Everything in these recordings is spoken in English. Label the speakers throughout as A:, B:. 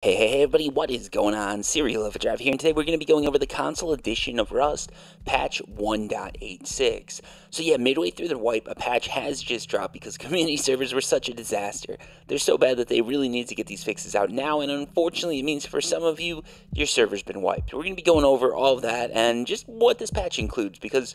A: Hey everybody, what is going on? Serial Overdrive here, and today we're going to be going over the console edition of Rust, patch 1.86. So yeah, midway through the wipe, a patch has just dropped because community servers were such a disaster. They're so bad that they really need to get these fixes out now, and unfortunately it means for some of you, your server's been wiped. We're going to be going over all of that and just what this patch includes because,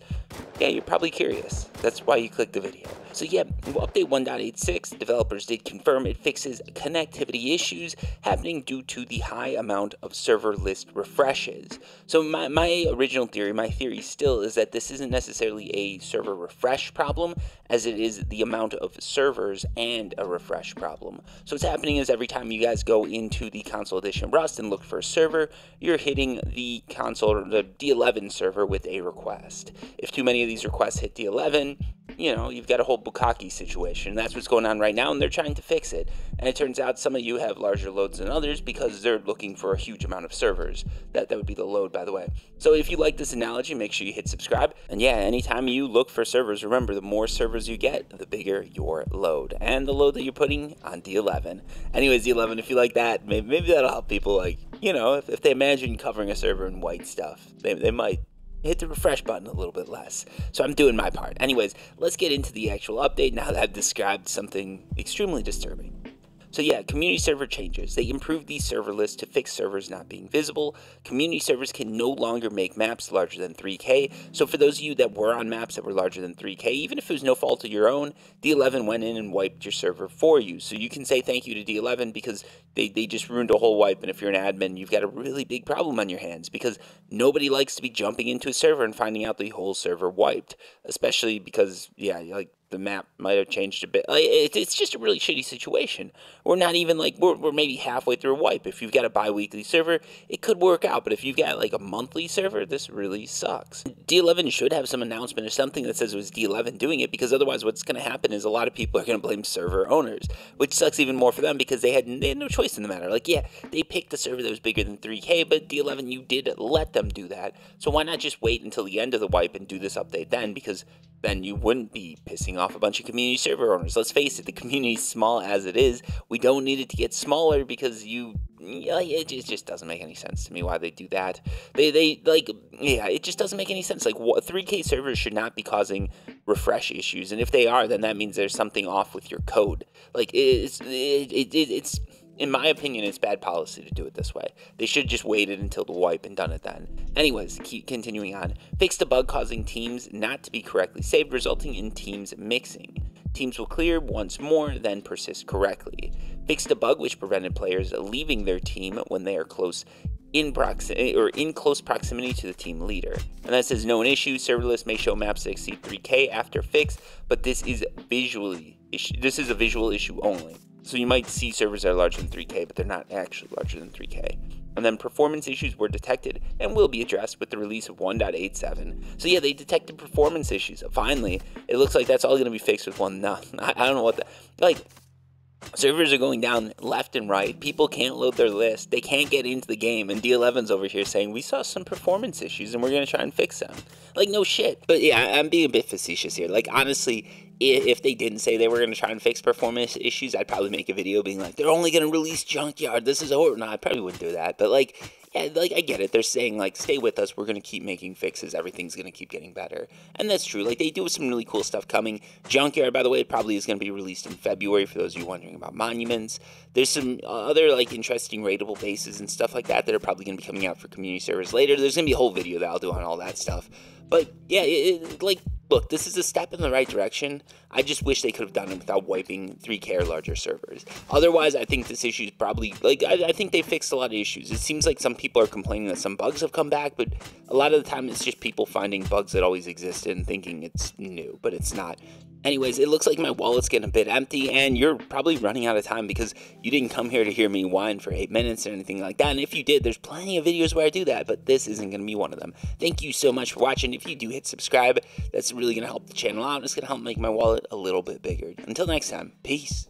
A: yeah, you're probably curious. That's why you clicked the video. So yeah, update 1.86, developers did confirm it fixes connectivity issues happening due to the high amount of server list refreshes. So my original theory, my theory still is that this isn't necessarily a server refresh problem, as it is the amount of servers and a refresh problem. So what's happening is every time you guys go into the console edition Rust and look for a server, you're hitting the console, the D11 server with a request. If too many of these requests hit D11, you know, you've got a whole bukkake situation. That's what's going on right now, and they're trying to fix it. And it turns out some of you have larger loads than others because they're looking for a huge amount of servers. That would be the load, by the way. So if you like this analogy, make sure you hit subscribe. And yeah, anytime you look for servers, remember, the more servers you get, the bigger your load. And the load that you're putting on D11. Anyways, D11, if you like that, maybe that'll help people, like, you know, if they imagine covering a server in white stuff, they might hit the refresh button a little bit less. So I'm doing my part. Anyways, let's get into the actual update now that I've described something extremely disturbing. So yeah, community server changes. They improved these server lists to fix servers not being visible. Community servers can no longer make maps larger than 3K. So for those of you that were on maps that were larger than 3K, even if it was no fault of your own, D11 went in and wiped your server for you. So you can say thank you to D11 because they just ruined a whole wipe. And if you're an admin, you've got a really big problem on your hands because nobody likes to be jumping into a server and finding out the whole server wiped. Especially because, yeah, like, the map might have changed a bit. It's just a really shitty situation. We're not even like, we're maybe halfway through a wipe. If you've got a bi-weekly server, it could work out. But if you've got like a monthly server, this really sucks. D11 should have some announcement or something that says it was D11 doing it, because otherwise what's going to happen is a lot of people are going to blame server owners, which sucks even more for them because they had no choice in the matter. Like, yeah, they picked a server that was bigger than 3K, but D11, you did let them do that. So why not just wait until the end of the wipe and do this update then? Because then you wouldn't be pissing off a bunch of community server owners. Let's face it, the community's small as it is. We don't need it to get smaller because it just doesn't make any sense to me why they do that. It just doesn't make any sense. Like, 3K servers should not be causing refresh issues, and if they are, then that means there's something off with your code. Like, it's in my opinion, it's bad policy to do it this way. They should have just waited until the wipe and done it then. Anyways, continuing on. Fixed a bug causing teams not to be correctly saved, resulting in teams mixing. Teams will clear once more, then persist correctly. Fixed a bug which prevented players leaving their team when they are in close proximity to the team leader. And that says known issue. Server list may show maps that exceed 3K after fix, but this is a visual issue only. So you might see servers that are larger than 3K, but they're not actually larger than 3K. And then performance issues were detected and will be addressed with the release of 1.87. So yeah, they detected performance issues. Finally, it looks like that's all going to be fixed with one. No, I don't know what that, like, servers are going down left and right. People can't load their list. They can't get into the game. And D11's over here saying, we saw some performance issues and we're going to try and fix them. Like, no shit. But yeah, I'm being a bit facetious here. Like, honestly, if they didn't say they were going to try and fix performance issues, I'd probably make a video being like, they're only going to release Junkyard. This is horrible. No, I probably wouldn't do that. But, like, yeah, like, I get it. They're saying, like, stay with us. We're going to keep making fixes. Everything's going to keep getting better. And that's true. Like, they do have some really cool stuff coming. Junkyard, by the way, probably is going to be released in February for those of you wondering about monuments. There's some other, like, interesting raidable bases and stuff like that that are probably going to be coming out for community servers later. There's going to be a whole video that I'll do on all that stuff. But, yeah, like, look, this is a step in the right direction. I just wish they could have done it without wiping 3K or larger servers. Otherwise, I think this issue is probably, like, I think they fixed a lot of issues. It seems like some people are complaining that some bugs have come back, but a lot of the time it's just people finding bugs that always existed and thinking it's new, but it's not. Anyways, it looks like my wallet's getting a bit empty, and you're probably running out of time because you didn't come here to hear me whine for 8 minutes or anything like that. And if you did, there's plenty of videos where I do that, but this isn't going to be one of them. Thank you so much for watching. If you do hit subscribe, that's really going to help the channel out. It's going to help make my wallet a little bit bigger. Until next time, peace.